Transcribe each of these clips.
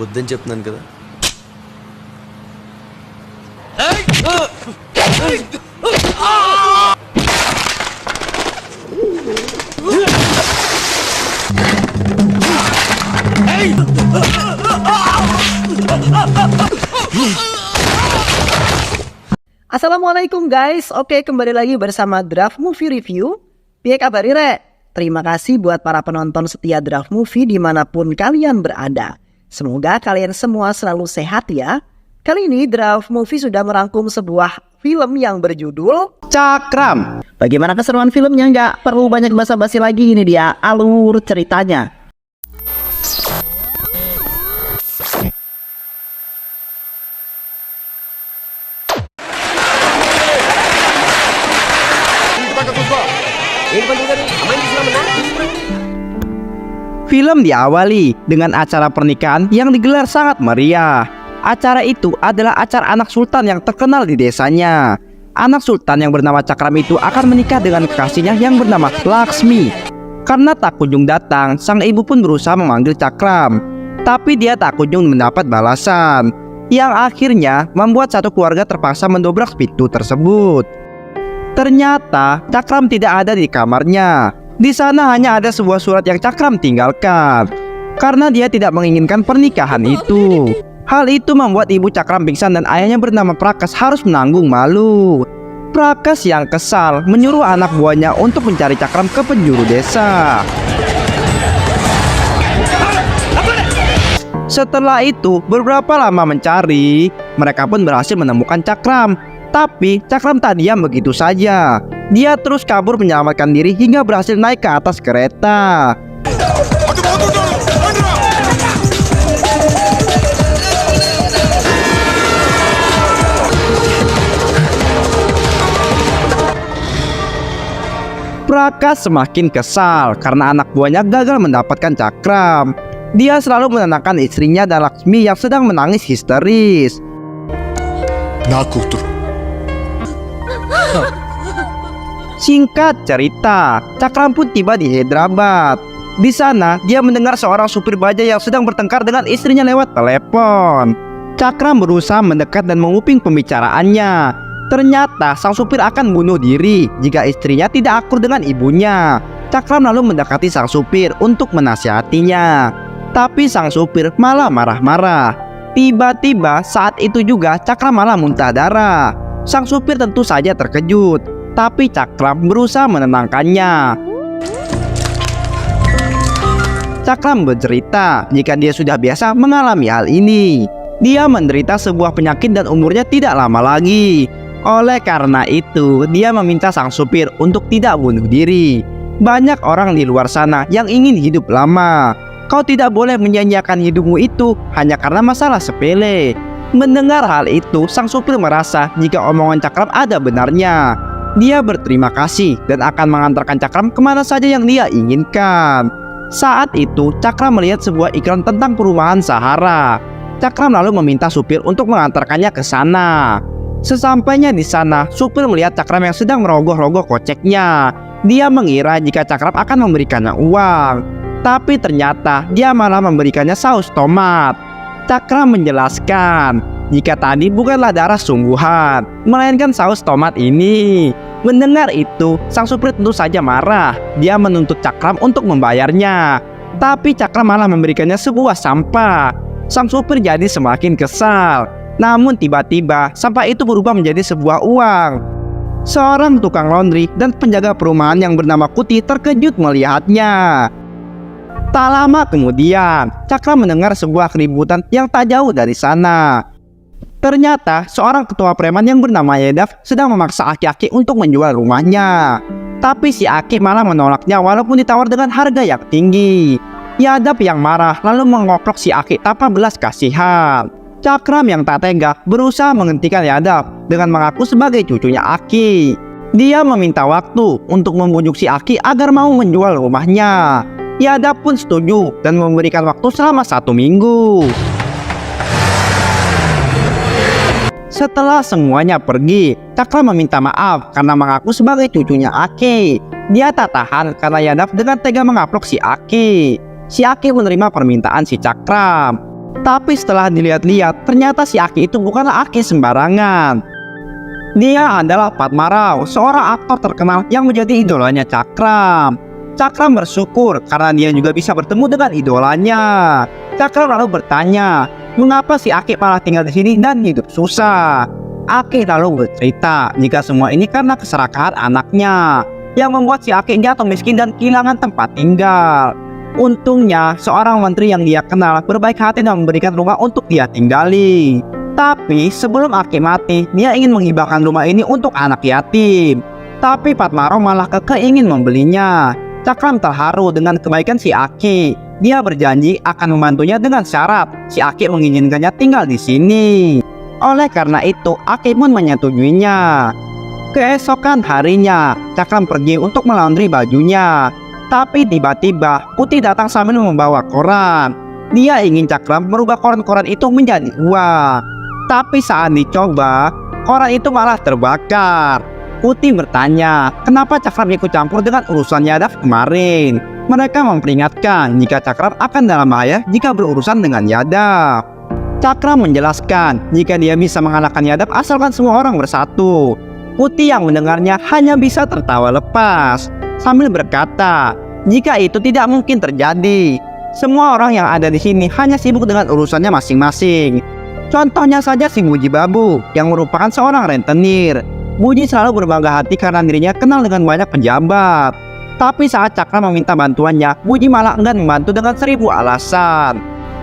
వద్దని చెప్తున్నాను కదా. Assalamualaikum guys, oke kembali lagi bersama Draft Movie Review. Piye kabar Rek? Terima kasih buat para penonton setia Draft Movie dimanapun kalian berada. Semoga kalian semua selalu sehat ya. Kali ini Draft Movie sudah merangkum sebuah film yang berjudul Cakram. Bagaimana keseruan filmnya? Nggak perlu banyak basa-basi lagi, ini dia alur ceritanya. Film diawali dengan acara pernikahan yang digelar sangat meriah. Acara itu adalah acara anak sultan yang terkenal di desanya. Anak sultan yang bernama Cakram itu akan menikah dengan kekasihnya yang bernama Laksmi. Karena tak kunjung datang, sang ibu pun berusaha memanggil Cakram, tapi dia tak kunjung mendapat balasan, yang akhirnya membuat satu keluarga terpaksa mendobrak pintu tersebut. Ternyata Cakram tidak ada di kamarnya. Di sana hanya ada sebuah surat yang Cakram tinggalkan karena dia tidak menginginkan pernikahan itu. Hal itu membuat ibu Cakram pingsan dan ayahnya bernama Prakas harus menanggung malu. Prakas yang kesal menyuruh anak buahnya untuk mencari Cakram ke penjuru desa. Setelah itu beberapa lama mencari, mereka pun berhasil menemukan Cakram. Tapi Cakram tak diam begitu saja. Dia terus kabur menyelamatkan diri hingga berhasil naik ke atas kereta. Prakas semakin kesal karena anak buahnya gagal mendapatkan Cakram. Dia selalu menenangkan istrinya dan Laksmi yang sedang menangis histeris. Singkat cerita, Cakram pun tiba di Hyderabad. Di sana, dia mendengar seorang supir bajai yang sedang bertengkar dengan istrinya lewat telepon. Cakram berusaha mendekat dan menguping pembicaraannya. Ternyata sang supir akan bunuh diri jika istrinya tidak akur dengan ibunya. Cakram lalu mendekati sang supir untuk menasihatinya. Tapi sang supir malah marah-marah. Tiba-tiba saat itu juga Cakram malah muntah darah. Sang supir tentu saja terkejut, tapi Cakram berusaha menenangkannya. Cakram bercerita jika dia sudah biasa mengalami hal ini. Dia menderita sebuah penyakit dan umurnya tidak lama lagi. Oleh karena itu, dia meminta sang supir untuk tidak bunuh diri. Banyak orang di luar sana yang ingin hidup lama. Kau tidak boleh menyanyiakan hidupmu itu hanya karena masalah sepele. Mendengar hal itu, sang supir merasa jika omongan Cakram ada benarnya. Dia berterima kasih dan akan mengantarkan Cakram kemana saja yang dia inginkan. Saat itu, Cakram melihat sebuah iklan tentang perumahan Sahara. Cakram lalu meminta supir untuk mengantarkannya ke sana. Sesampainya di sana, supir melihat Cakram yang sedang merogoh-rogoh koceknya. Dia mengira jika Cakram akan memberikannya uang, tapi ternyata dia malah memberikannya saus tomat. Cakram menjelaskan jika tadi bukanlah darah sungguhan, melainkan saus tomat ini. Mendengar itu, sang supir tentu saja marah. Dia menuntut Cakram untuk membayarnya, tapi Cakram malah memberikannya sebuah sampah. Sang supir jadi semakin kesal. Namun tiba-tiba sampah itu berubah menjadi sebuah uang. Seorang tukang laundry dan penjaga perumahan yang bernama Kuti terkejut melihatnya. Tak lama kemudian, Cakram mendengar sebuah keributan yang tak jauh dari sana. Ternyata seorang ketua preman yang bernama Yadav sedang memaksa Aki-Aki untuk menjual rumahnya. Tapi si Aki malah menolaknya walaupun ditawar dengan harga yang tinggi. Yadav yang marah lalu mengoprok si Aki tanpa belas kasihan. Cakram yang tak tega berusaha menghentikan Yadav dengan mengaku sebagai cucunya Aki. Dia meminta waktu untuk membujuk si Aki agar mau menjual rumahnya. Yadav pun setuju dan memberikan waktu selama 1 minggu. Setelah semuanya pergi, Cakram meminta maaf karena mengaku sebagai cucunya Aki. Dia tak tahan karena Yadav dengan tega mengaplok si Aki. Si Aki menerima permintaan si Cakram. Tapi setelah dilihat-lihat, ternyata si Aki itu bukanlah Aki sembarangan. Dia adalah Padma Rao, seorang aktor terkenal yang menjadi idolanya Cakram. Cakram bersyukur karena dia juga bisa bertemu dengan idolanya. Cakram lalu bertanya, mengapa si Aki malah tinggal di sini dan hidup susah? Aki lalu bercerita jika semua ini karena keserakahan anaknya yang membuat si Aki jatuh miskin dan kehilangan tempat tinggal. Untungnya seorang menteri yang dia kenal berbaik hati dan memberikan rumah untuk dia tinggali. Tapi sebelum Aki mati, dia ingin menghibahkan rumah ini untuk anak yatim. Tapi Padma Rao malah kekeh ingin membelinya. Cakram terharu dengan kebaikan si Aki. Dia berjanji akan membantunya dengan syarat si Aki mengizinkannya tinggal di sini. Oleh karena itu, Aki pun menyetujuinya. Keesokan harinya, Cakram pergi untuk melaundry bajunya. Tapi tiba-tiba Putih datang sambil membawa koran. Dia ingin Cakram merubah koran-koran itu menjadi uang. Tapi saat dicoba, koran itu malah terbakar. Putih bertanya, kenapa Cakram ikut campur dengan urusan Yadav kemarin? Mereka memperingatkan jika Cakram akan dalam bahaya jika berurusan dengan Yadav. Cakram menjelaskan jika dia bisa mengalahkan Yadav asalkan semua orang bersatu. Putih yang mendengarnya hanya bisa tertawa lepas sambil berkata, jika itu tidak mungkin terjadi. Semua orang yang ada di sini hanya sibuk dengan urusannya masing-masing. Contohnya saja si Muji Babu yang merupakan seorang rentenir. Muji selalu berbangga hati karena dirinya kenal dengan banyak pejabat. Tapi saat Cakram meminta bantuannya, Muji malah enggan membantu dengan 1000 alasan.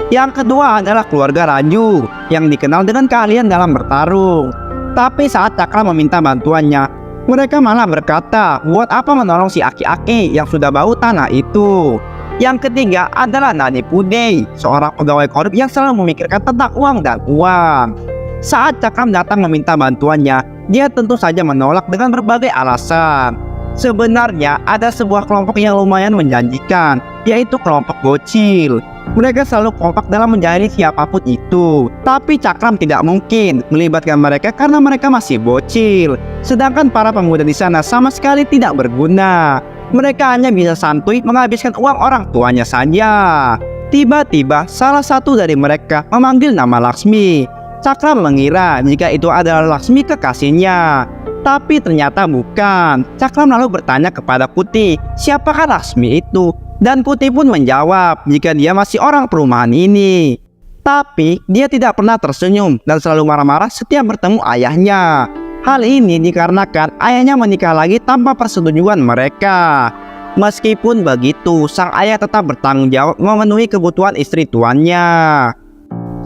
Yang kedua adalah keluarga Raju yang dikenal dengan keahlian dalam bertarung. Tapi saat Cakram meminta bantuannya, mereka malah berkata, buat apa menolong si Aki-Aki yang sudah bau tanah itu. Yang ketiga adalah Nadi Pude, seorang pegawai korup yang selalu memikirkan tentang uang dan uang. Saat Cakram datang meminta bantuannya, dia tentu saja menolak dengan berbagai alasan. Sebenarnya ada sebuah kelompok yang lumayan menjanjikan, yaitu kelompok bocil. Mereka selalu kompak dalam mencari siapapun itu. Tapi Cakram tidak mungkin melibatkan mereka karena mereka masih bocil. Sedangkan para pemuda di sana sama sekali tidak berguna. Mereka hanya bisa santuy menghabiskan uang orang tuanya saja. Tiba-tiba salah satu dari mereka memanggil nama Laksmi. Cakram mengira jika itu adalah Laksmi kekasihnya. Tapi ternyata bukan. Cakram lalu bertanya kepada Putih, siapakah Laksmi itu? Dan Putih pun menjawab jika dia masih orang perumahan ini. Tapi dia tidak pernah tersenyum dan selalu marah-marah setiap bertemu ayahnya. Hal ini dikarenakan ayahnya menikah lagi tanpa persetujuan mereka. Meskipun begitu, sang ayah tetap bertanggung jawab memenuhi kebutuhan istri tuannya.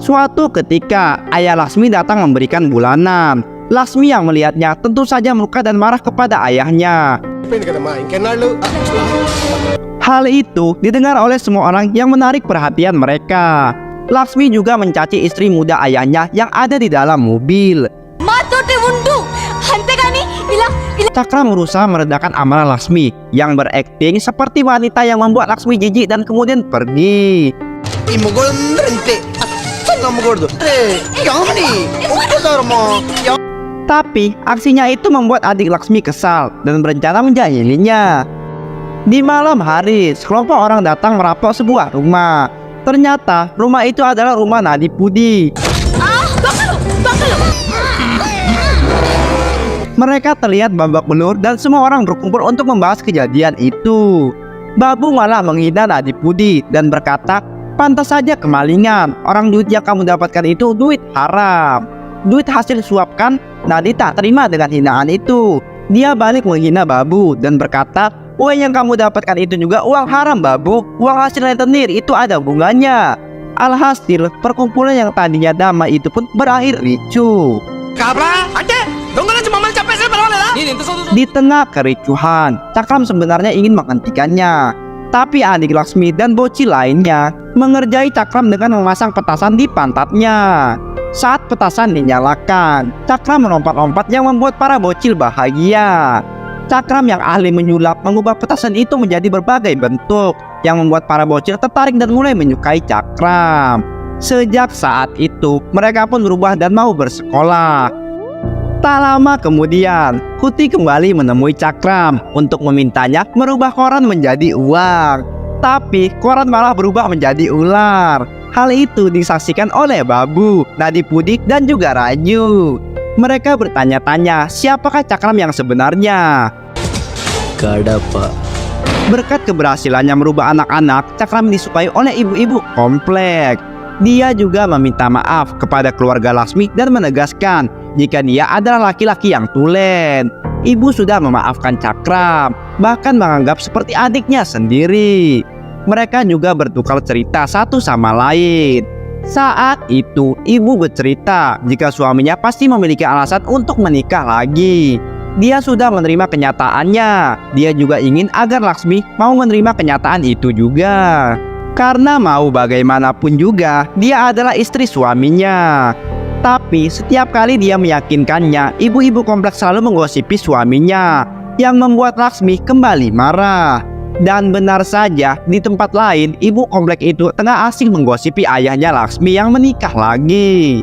Suatu ketika, ayah Laksmi datang memberikan bulanan. Laksmi yang melihatnya tentu saja murka dan marah kepada ayahnya. Hal itu didengar oleh semua orang yang menarik perhatian mereka. Laksmi juga mencaci istri muda ayahnya yang ada di dalam mobil. Cakram berusaha meredakan amarah Laksmi yang berakting seperti wanita yang membuat Laksmi jijik dan kemudian pergi. Tapi aksinya itu membuat adik Laksmi kesal dan berencana menjahilinya. Di malam hari, sekelompok orang datang merampok sebuah rumah. Ternyata rumah itu adalah rumah Nadi Pudi. Mereka terlihat babak belur dan semua orang berkumpul untuk membahas kejadian itu. Babu malah menghina Nadi Pudi dan berkata, pantas saja kemalingan. Orang duit yang kamu dapatkan itu duit haram. Duit hasil suap kan? Nadi tak terima dengan hinaan itu. Dia balik menghina Babu dan berkata, uang yang kamu dapatkan itu juga uang haram Babu. Uang hasil rentenir itu ada hubungannya. Alhasil perkumpulan yang tadinya damai itu pun berakhir ricuh. Di tengah kericuhan, Cakram sebenarnya ingin menghentikannya. Tapi adik Laksmi dan bocil lainnya mengerjai Cakram dengan memasang petasan di pantatnya. Saat petasan dinyalakan, Cakram melompat-lompat yang membuat para bocil bahagia. Cakram yang ahli menyulap mengubah petasan itu menjadi berbagai bentuk yang membuat para bocil tertarik dan mulai menyukai Cakram. Sejak saat itu, mereka pun berubah dan mau bersekolah. Tak lama kemudian, Kuti kembali menemui Cakram untuk memintanya merubah koran menjadi uang. Tapi koran malah berubah menjadi ular. Hal itu disaksikan oleh Babu, Nadipudik, dan juga Raju. Mereka bertanya-tanya siapakah Cakram yang sebenarnya. Kadapa. Berkat keberhasilannya merubah anak-anak, Cakram disukai oleh ibu-ibu komplek. Dia juga meminta maaf kepada keluarga Laksmi dan menegaskan jika dia adalah laki-laki yang tulen. Ibu sudah memaafkan Cakram, bahkan menganggap seperti adiknya sendiri. Mereka juga bertukar cerita satu sama lain. Saat itu, ibu bercerita jika suaminya pasti memiliki alasan untuk menikah lagi. Dia sudah menerima kenyataannya. Dia juga ingin agar Laksmi mau menerima kenyataan itu juga. Karena mau bagaimanapun juga, dia adalah istri suaminya. Tapi setiap kali dia meyakinkannya, ibu-ibu kompleks selalu menggosipi suaminya, yang membuat Laksmi kembali marah. Dan benar saja, di tempat lain, ibu komplek itu tengah asing menggosipi ayahnya Laksmi yang menikah lagi.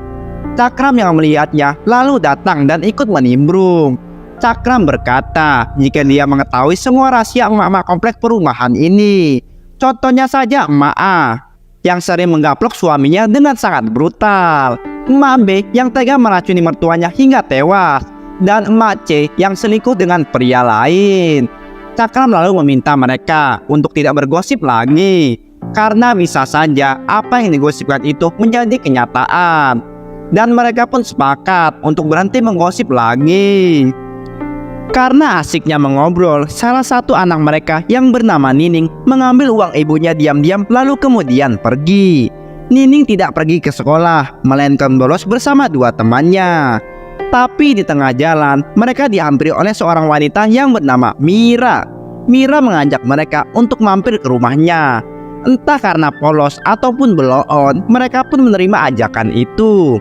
Cakram yang melihatnya lalu datang dan ikut menimbrung. Cakram berkata jika dia mengetahui semua rahasia emak-emak komplek perumahan ini. Contohnya saja emak A yang sering menggaplok suaminya dengan sangat brutal, emak B yang tega meracuni mertuanya hingga tewas, dan emak C yang selingkuh dengan pria lain. Cakram lalu meminta mereka untuk tidak bergosip lagi, karena bisa saja apa yang digosipkan itu menjadi kenyataan. Dan mereka pun sepakat untuk berhenti menggosip lagi. Karena asiknya mengobrol, salah satu anak mereka yang bernama Nining mengambil uang ibunya diam-diam lalu kemudian pergi. Nining tidak pergi ke sekolah, melainkan bolos bersama dua temannya. Tapi di tengah jalan, mereka dihampiri oleh seorang wanita yang bernama Mira. Mira mengajak mereka untuk mampir ke rumahnya. Entah karena polos ataupun beloon, mereka pun menerima ajakan itu.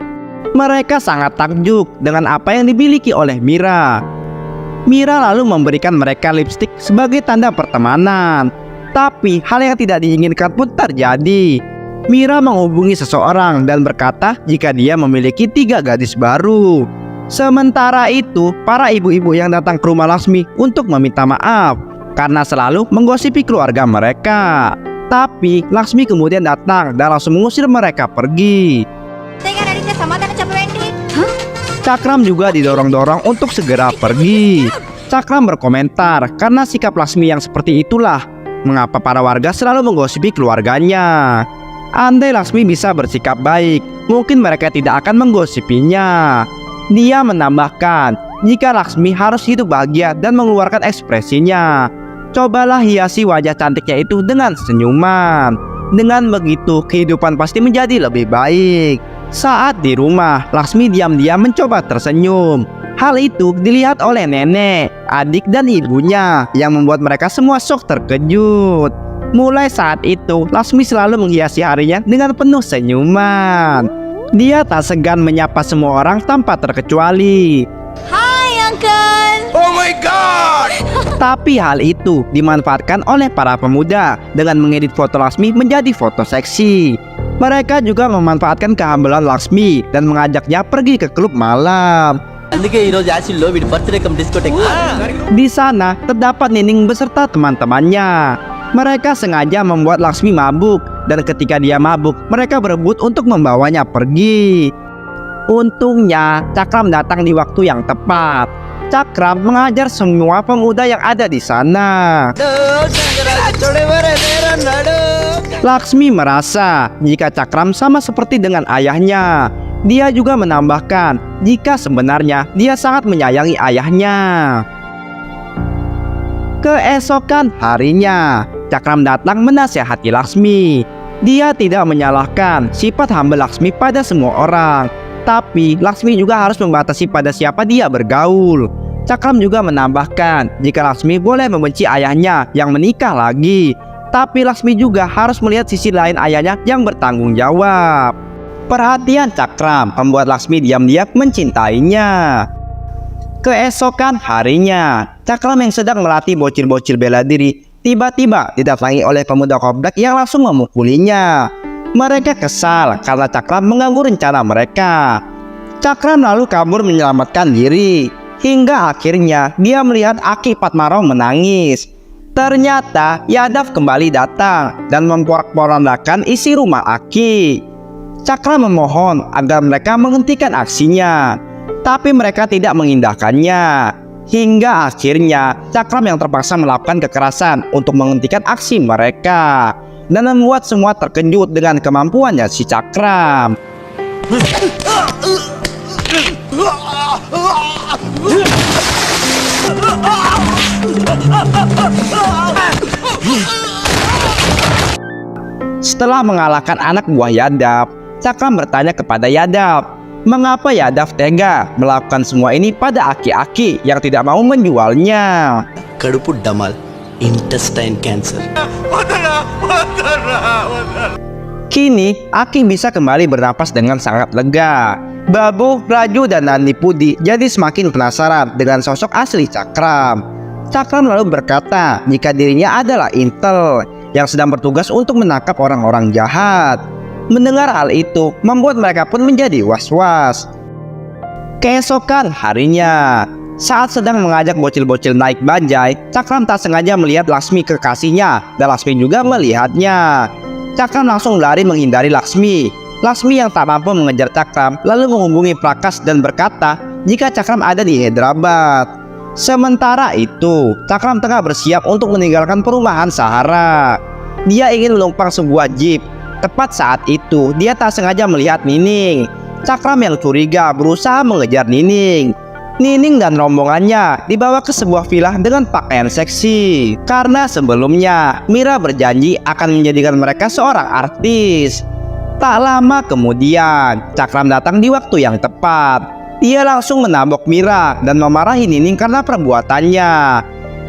Mereka sangat takjub dengan apa yang dimiliki oleh Mira. Mira lalu memberikan mereka lipstik sebagai tanda pertemanan. Tapi hal yang tidak diinginkan pun terjadi. Mira menghubungi seseorang dan berkata jika dia memiliki 3 gadis baru. Sementara itu, para ibu-ibu yang datang ke rumah Laksmi untuk meminta maaf karena selalu menggosipi keluarga mereka. Tapi Laksmi kemudian datang dan langsung mengusir mereka pergi. Cakram juga didorong-dorong untuk segera pergi. Cakram berkomentar karena sikap Laksmi yang seperti itulah mengapa para warga selalu menggosipi keluarganya. Andai Laksmi bisa bersikap baik, mungkin mereka tidak akan menggosipinya. Dia menambahkan jika Laksmi harus hidup bahagia dan mengeluarkan ekspresinya, cobalah hiasi wajah cantiknya itu dengan senyuman. Dengan begitu kehidupan pasti menjadi lebih baik. Saat di rumah, Laksmi diam-diam mencoba tersenyum. Hal itu dilihat oleh nenek, adik, dan ibunya yang membuat mereka semua sok terkejut. Mulai saat itu, Laksmi selalu menghiasi harinya dengan penuh senyuman. Dia tak segan menyapa semua orang tanpa terkecuali. Hai, Uncle! Oh my God! Tapi hal itu dimanfaatkan oleh para pemuda dengan mengedit foto Laksmi menjadi foto seksi. Mereka juga memanfaatkan kehamilan Laksmi dan mengajaknya pergi ke klub malam. Di sana terdapat Nining beserta teman-temannya. Mereka sengaja membuat Laksmi mabuk, dan ketika dia mabuk, mereka berebut untuk membawanya pergi. Untungnya, Cakram datang di waktu yang tepat. Cakram mengajar semua pemuda yang ada di sana. Laksmi merasa jika Cakram sama seperti dengan ayahnya. Dia juga menambahkan jika sebenarnya dia sangat menyayangi ayahnya. Keesokan harinya, Cakram datang menasihati Laksmi. Dia tidak menyalahkan sifat humble Laksmi pada semua orang, tapi Laksmi juga harus membatasi pada siapa dia bergaul. Cakram juga menambahkan jika Laksmi boleh membenci ayahnya yang menikah lagi, tapi Laksmi juga harus melihat sisi lain ayahnya yang bertanggung jawab. Perhatian Cakram membuat Laksmi diam-diam mencintainya. Keesokan harinya, Cakram yang sedang melatih bocil-bocil bela diri tiba-tiba didatangi oleh pemuda komplek yang langsung memukulinya. Mereka kesal karena Cakram mengganggu rencana mereka. Cakram lalu kabur menyelamatkan diri. Hingga akhirnya dia melihat Aki Padmaroh menangis. Ternyata Yadav kembali datang dan memporak-porandakan isi rumah Aki. Cakram memohon agar mereka menghentikan aksinya, tapi mereka tidak mengindahkannya. Hingga akhirnya Cakram yang terpaksa melakukan kekerasan untuk menghentikan aksi mereka dan membuat semua terkejut dengan kemampuannya si Cakram. Setelah mengalahkan anak buah Yadav, Cakram bertanya kepada Yadav, mengapa Yadav tega melakukan semua ini pada aki-aki yang tidak mau menjualnya. కడుపు డమాల్ intestine cancer. Kini, Aki bisa kembali bernapas dengan sangat lega. Babu, Raju, dan Nandi Pudi jadi semakin penasaran dengan sosok asli Cakram. Cakram lalu berkata jika dirinya adalah Intel yang sedang bertugas untuk menangkap orang-orang jahat. Mendengar hal itu membuat mereka pun menjadi was-was. Keesokan harinya, saat sedang mengajak bocil-bocil naik bajai, Cakram tak sengaja melihat Laksmi kekasihnya dan Laksmi juga melihatnya. Cakram langsung lari menghindari Laksmi. Laksmi yang tak mampu mengejar Cakram lalu menghubungi Prakas dan berkata jika Cakram ada di Hyderabad. Sementara itu, Cakram tengah bersiap untuk meninggalkan perumahan Sahara. Dia ingin menumpang sebuah jeep. Tepat saat itu, dia tak sengaja melihat Nining. Cakram yang curiga berusaha mengejar Nining. Nining dan rombongannya dibawa ke sebuah villa dengan pakaian seksi. Karena sebelumnya, Mira berjanji akan menjadikan mereka seorang artis. Tak lama kemudian, Cakram datang di waktu yang tepat. Dia langsung menabok Mira dan memarahi Nining karena perbuatannya.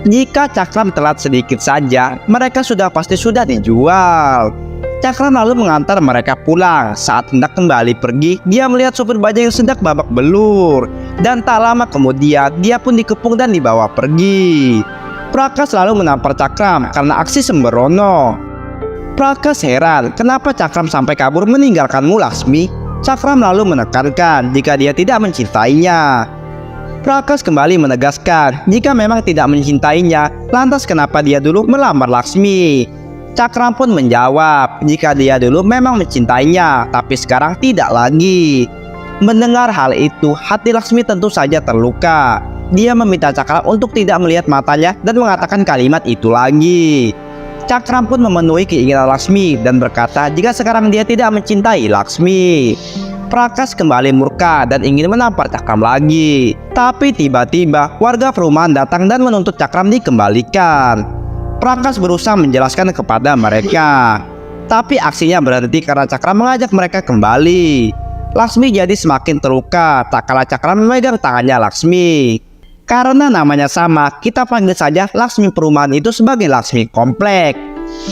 Jika Cakram telat sedikit saja, mereka pasti sudah dijual. Cakram lalu mengantar mereka pulang. Saat hendak kembali pergi, dia melihat sopir bajai yang sedang babak belur. Dan tak lama kemudian, dia pun dikepung dan dibawa pergi. Prakas lalu menampar Cakram karena aksi sembrono. Prakas heran, kenapa Cakram sampai kabur meninggalkanmu Laksmi? Cakram lalu menekankan jika dia tidak mencintainya. Prakas kembali menegaskan jika memang tidak mencintainya, lantas kenapa dia dulu melamar Laksmi? Cakram pun menjawab jika dia dulu memang mencintainya, tapi sekarang tidak lagi. Mendengar hal itu, hati Laksmi tentu saja terluka. Dia meminta Cakram untuk tidak melihat matanya dan mengatakan kalimat itu lagi. Cakram pun memenuhi keinginan Laksmi dan berkata jika sekarang dia tidak mencintai Laksmi. Prakas kembali murka dan ingin menampar Cakram lagi. Tapi tiba-tiba warga perumahan datang dan menuntut Cakram dikembalikan. Prakas berusaha menjelaskan kepada mereka, tapi aksinya berhenti karena Cakram mengajak mereka kembali. Laksmi jadi semakin terluka tak kala Cakram memegang tangannya Laksmi. Karena namanya sama, kita panggil saja Laksmi perumahan itu sebagai Laksmi Komplek.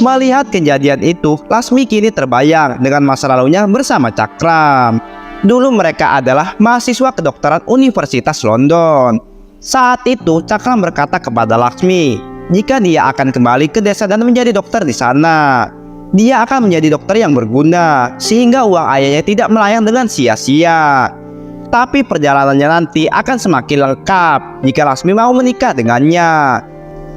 Melihat kejadian itu, Laksmi kini terbayang dengan masa lalunya bersama Cakram. Dulu mereka adalah mahasiswa kedokteran Universitas London. Saat itu Cakram berkata kepada Laksmi jika dia akan kembali ke desa dan menjadi dokter di sana. Dia akan menjadi dokter yang berguna sehingga uang ayahnya tidak melayang dengan sia-sia. Tapi perjalanannya nanti akan semakin lengkap jika Laksmi mau menikah dengannya.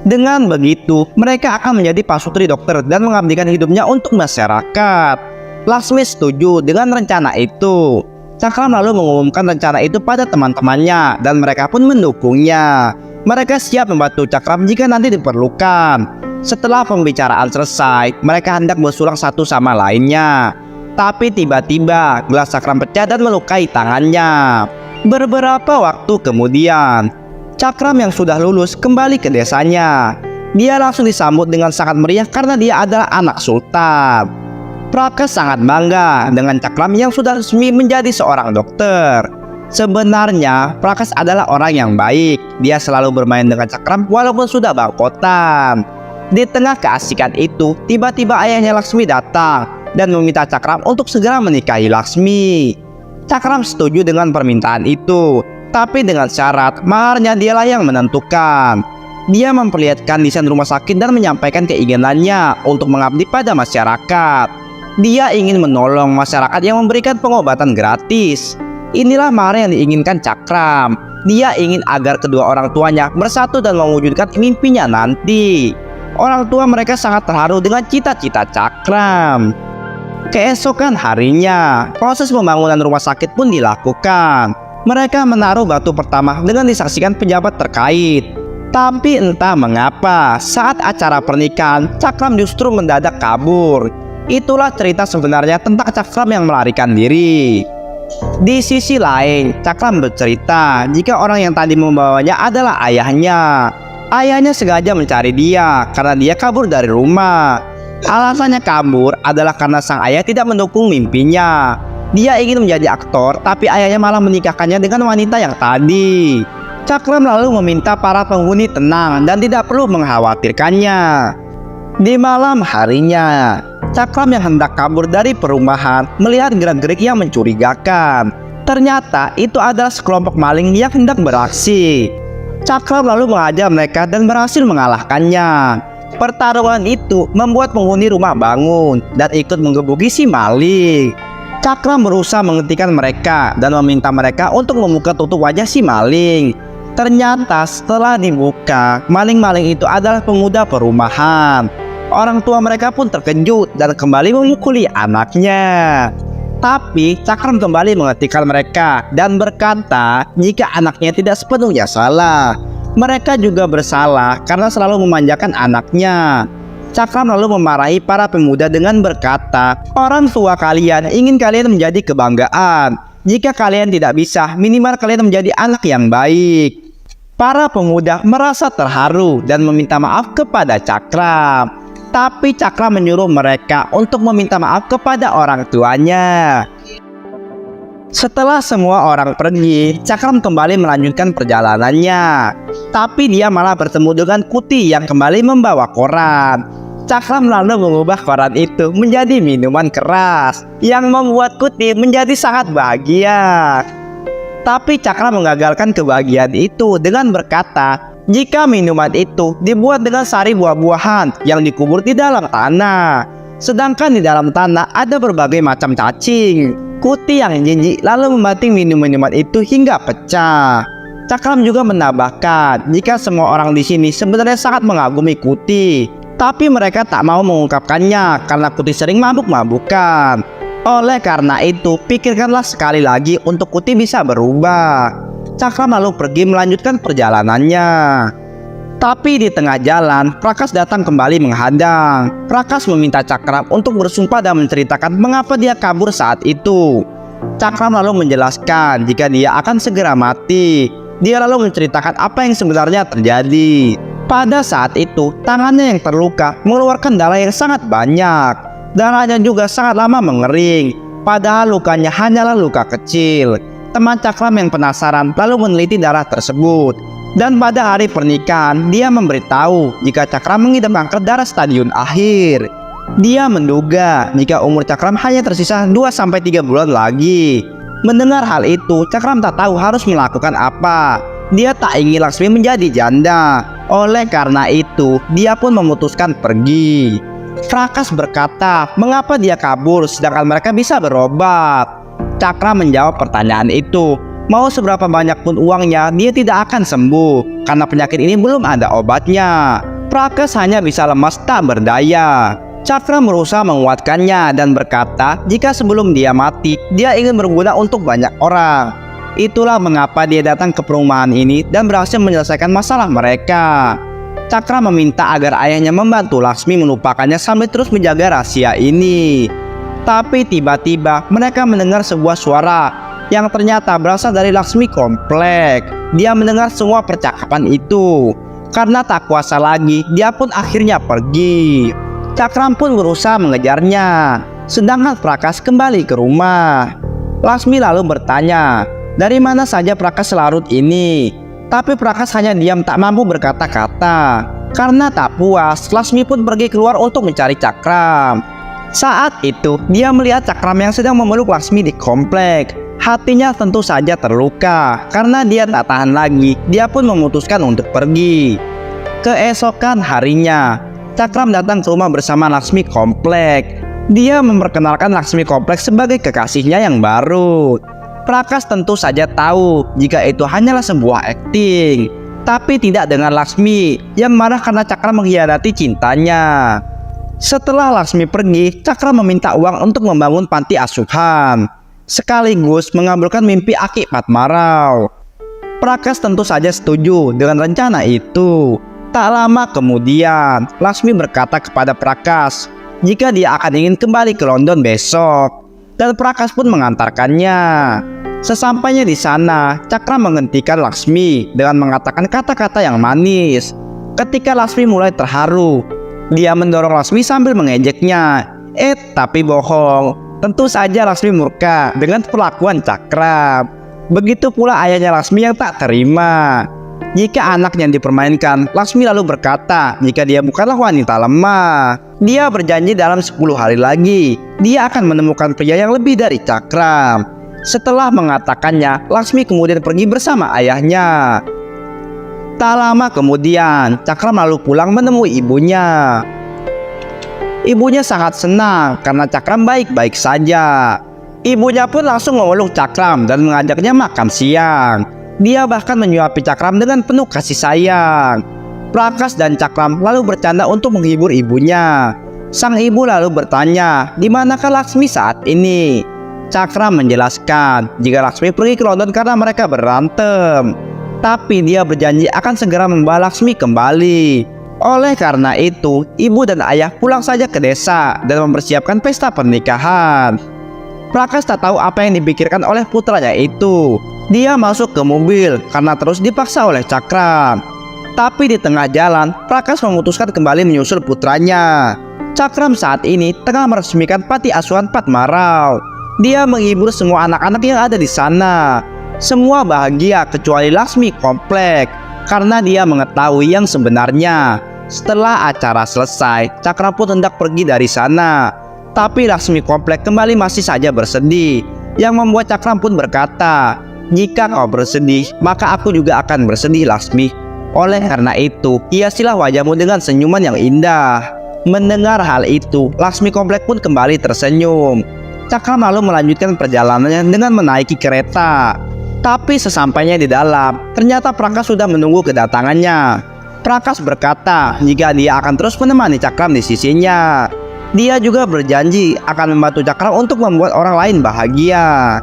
Dengan begitu, mereka akan menjadi pasutri dokter dan mengabdikan hidupnya untuk masyarakat. Laksmi setuju dengan rencana itu. Cakram lalu mengumumkan rencana itu pada teman-temannya dan mereka pun mendukungnya. Mereka siap membantu Cakram jika nanti diperlukan. Setelah pembicaraan selesai, mereka hendak bersulang satu sama lainnya. Tapi tiba-tiba gelas Cakram pecah dan melukai tangannya. Beberapa waktu kemudian, Cakram yang sudah lulus kembali ke desanya. Dia langsung disambut dengan sangat meriah karena dia adalah anak sultan. Prakas sangat bangga dengan Cakram yang sudah resmi menjadi seorang dokter. Sebenarnya Prakas adalah orang yang baik. Dia selalu bermain dengan Cakram walaupun sudah bangkotan. Di tengah keasikan itu, tiba-tiba ayahnya Laksmi datang dan meminta Cakram untuk segera menikahi Laksmi. Cakram setuju dengan permintaan itu, tapi dengan syarat maharnya dialah yang menentukan. Dia memperlihatkan desain rumah sakit dan menyampaikan keinginannya untuk mengabdi pada masyarakat. Dia ingin menolong masyarakat yang memberikan pengobatan gratis. Inilah mahar yang diinginkan Cakram. Dia ingin agar kedua orang tuanya bersatu dan mewujudkan mimpinya nanti. Orang tua mereka sangat terharu dengan cita-cita Cakram. Keesokan harinya, proses pembangunan rumah sakit pun dilakukan. Mereka menaruh batu pertama dengan disaksikan pejabat terkait. Tapi entah mengapa, saat acara pernikahan, Cakram justru mendadak kabur. Itulah cerita sebenarnya tentang Cakram yang melarikan diri. Di sisi lain, Cakram bercerita jika orang yang tadi membawanya adalah ayahnya. Ayahnya sengaja mencari dia karena dia kabur dari rumah. Alasannya kabur adalah karena sang ayah tidak mendukung mimpinya. Dia ingin menjadi aktor, tapi ayahnya malah menikahkannya dengan wanita yang tadi. Cakram lalu meminta para penghuni tenang dan tidak perlu mengkhawatirkannya. Di malam harinya, Cakram yang hendak kabur dari perumahan melihat gerak-gerik yang mencurigakan. Ternyata itu adalah sekelompok maling yang hendak beraksi. Cakram lalu mengajar mereka dan berhasil mengalahkannya. Pertarungan itu membuat penghuni rumah bangun dan ikut menggebuki si maling. Cakram berusaha menghentikan mereka dan meminta mereka untuk membuka tutup wajah si maling. Ternyata setelah dibuka, maling-maling itu adalah pemuda perumahan. Orang tua mereka pun terkejut dan kembali memukuli anaknya. Tapi Cakram kembali menghentikan mereka dan berkata jika anaknya tidak sepenuhnya salah. Mereka juga bersalah karena selalu memanjakan anaknya. Cakram lalu memarahi para pemuda dengan berkata, orang tua kalian ingin kalian menjadi kebanggaan. Jika kalian tidak bisa, minimal kalian menjadi anak yang baik. Para pemuda merasa terharu dan meminta maaf kepada Cakram. Tapi Cakram menyuruh mereka untuk meminta maaf kepada orang tuanya. Setelah semua orang pergi, Cakram kembali melanjutkan perjalanannya. Tapi dia malah bertemu dengan Kuti yang kembali membawa koran. Cakram lalu mengubah koran itu menjadi minuman keras yang membuat Kuti menjadi sangat bahagia. Tapi Cakram mengagalkan kebahagiaan itu dengan berkata, jika minuman itu dibuat dengan sari buah-buahan yang dikubur di dalam tanah. Sedangkan di dalam tanah ada berbagai macam cacing. Kuti yang jijik lalu membanting minuman itu hingga pecah. Cakram juga menambahkan jika semua orang di sini sebenarnya sangat mengagumi Kuti, tapi mereka tak mau mengungkapkannya karena Kuti sering mabuk-mabukan. Oleh karena itu, pikirkanlah sekali lagi untuk Kuti bisa berubah. Cakram lalu pergi melanjutkan perjalanannya. Tapi di tengah jalan, Prakas datang kembali menghadang. Prakas meminta Cakram untuk bersumpah dan menceritakan mengapa dia kabur saat itu. Cakram lalu menjelaskan jika dia akan segera mati. Dia lalu menceritakan apa yang sebenarnya terjadi. Pada saat itu, tangannya yang terluka mengeluarkan darah yang sangat banyak. Darahnya juga sangat lama mengering, padahal lukanya hanyalah luka kecil. Teman Cakram yang penasaran lalu meneliti darah tersebut. Dan pada hari pernikahan, dia memberitahu jika Cakram mengidap kanker darah stadium akhir. Dia menduga jika umur Cakram hanya tersisa 2-3 bulan lagi. Mendengar hal itu, Cakram tak tahu harus melakukan apa. Dia tak ingin Laksmi menjadi janda. Oleh karena itu, dia pun memutuskan pergi. Prakas berkata, mengapa dia kabur sedangkan mereka bisa berobat? Cakram menjawab pertanyaan itu. Mau seberapa banyak pun uangnya, dia tidak akan sembuh karena penyakit ini belum ada obatnya. Prakas hanya bisa lemas tak berdaya. Cakram berusaha menguatkannya dan berkata jika sebelum dia mati, dia ingin berguna untuk banyak orang. Itulah mengapa dia datang ke perumahan ini dan berhasil menyelesaikan masalah mereka. Cakram meminta agar ayahnya membantu Laksmi melupakannya sambil terus menjaga rahasia ini. Tapi tiba-tiba mereka mendengar sebuah suara yang ternyata berasal dari Laksmi komplek. Dia mendengar semua percakapan itu. Karena tak kuasa lagi, dia pun akhirnya pergi. Cakram pun berusaha mengejarnya. Sedangkan Prakas kembali ke rumah. Laksmi lalu bertanya, dari mana saja Prakas selarut ini? Tapi Prakas hanya diam tak mampu berkata-kata. Karena tak puas, Laksmi pun pergi keluar untuk mencari Cakram. Saat itu, dia melihat Cakram yang sedang memeluk Laksmi di komplek. Hatinya tentu saja terluka. Karena dia tak tahan lagi, dia pun memutuskan untuk pergi. Keesokan harinya, Cakram datang ke rumah bersama Laksmi komplek. Dia memperkenalkan Laksmi komplek sebagai kekasihnya yang baru. Prakas tentu saja tahu jika itu hanyalah sebuah akting. Tapi tidak dengan Laksmi yang marah karena Cakram mengkhianati cintanya. Setelah Laksmi pergi, Cakram meminta uang untuk membangun panti asuhan, sekaligus mengabulkan mimpi Aki Patmarau. Prakas tentu saja setuju dengan rencana itu. Tak lama kemudian, Laksmi berkata kepada Prakas jika dia akan ingin kembali ke London besok, dan Prakas pun mengantarkannya. Sesampainya di sana, Cakram menghentikan Laksmi dengan mengatakan kata-kata yang manis. Ketika Laksmi mulai terharu, dia mendorong Laksmi sambil mengejeknya. Tapi bohong. Tentu saja Laksmi murka dengan perlakuan Cakram. Begitu pula ayahnya Laksmi yang tak terima jika anaknya dipermainkan. Laksmi lalu berkata jika dia bukanlah wanita lemah. Dia berjanji dalam 10 hari lagi dia akan menemukan pria yang lebih dari Cakram. Setelah mengatakannya, Laksmi kemudian pergi bersama ayahnya. Tak lama kemudian, Cakram lalu pulang menemui ibunya. Ibunya sangat senang karena Cakram baik-baik saja. Ibunya pun langsung memeluk Cakram dan mengajaknya makan siang. Dia bahkan menyuapi Cakram dengan penuh kasih sayang. Prakas dan Cakram lalu bercanda untuk menghibur ibunya. Sang ibu lalu bertanya, di manakah Laksmi saat ini? Cakram menjelaskan jika Laksmi pergi ke London karena mereka berantem. Tapi dia berjanji akan segera membawa Laksmi kembali. Oleh karena itu, ibu dan ayah pulang saja ke desa dan mempersiapkan pesta pernikahan. Prakas tak tahu apa yang dipikirkan oleh putranya itu. Dia masuk ke mobil karena terus dipaksa oleh Cakram. Tapi di tengah jalan, Prakas memutuskan kembali menyusul putranya. Cakram saat ini tengah meresmikan panti asuhan Patmarau. Dia menghibur semua anak-anak yang ada di sana. Semua bahagia kecuali Laksmi komplek karena dia mengetahui yang sebenarnya. Setelah acara selesai, Cakram pun hendak pergi dari sana. Tapi Laksmi komplek kembali masih saja bersedih, yang membuat Cakram pun berkata, jika kau bersedih, maka aku juga akan bersedih, Laksmi. Oleh karena itu, hiasilah wajahmu dengan senyuman yang indah. Mendengar hal itu, Laksmi komplek pun kembali tersenyum. Cakram lalu melanjutkan perjalanannya dengan menaiki kereta. Tapi sesampainya di dalam, ternyata Prakas sudah menunggu kedatangannya. Prakas berkata jika dia akan terus menemani Cakram di sisinya. Dia juga berjanji akan membantu Cakram untuk membuat orang lain bahagia.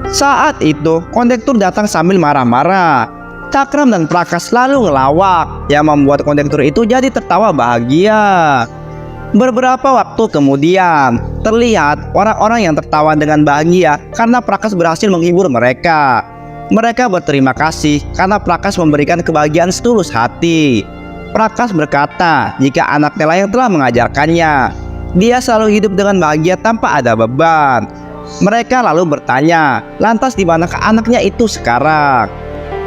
Saat itu, kondektur datang sambil marah-marah. Cakram dan Prakas lalu ngelawak, yang membuat kondektur itu jadi tertawa bahagia. Beberapa waktu kemudian, terlihat orang-orang yang tertawa dengan bahagia karena Prakas berhasil menghibur mereka. Mereka berterima kasih karena Prakas memberikan kebahagiaan setulus hati. Prakas berkata jika anaknya lah yang telah mengajarkannya. Dia selalu hidup dengan bahagia tanpa ada beban. Mereka lalu bertanya, lantas di manakah anaknya itu sekarang?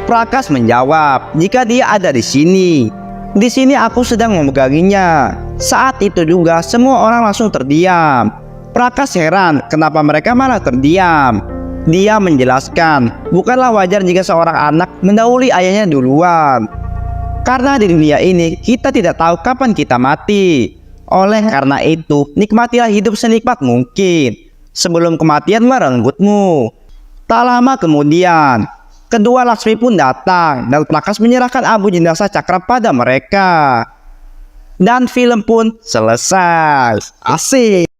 Prakas menjawab, jika dia ada di sini. Di sini aku sedang memeganginya. Saat itu juga semua orang langsung terdiam. Prakas heran kenapa mereka malah terdiam. Dia menjelaskan, bukanlah wajar jika seorang anak mendahului ayahnya duluan. Karena di dunia ini kita tidak tahu kapan kita mati. Oleh karena itu, nikmatilah hidup senikmat mungkin sebelum kematian merenggutmu. Tak lama kemudian, kedua Laksmi pun datang dan Prakas menyerahkan abu jenazah Cakram pada mereka. Dan film pun selesai. Asik.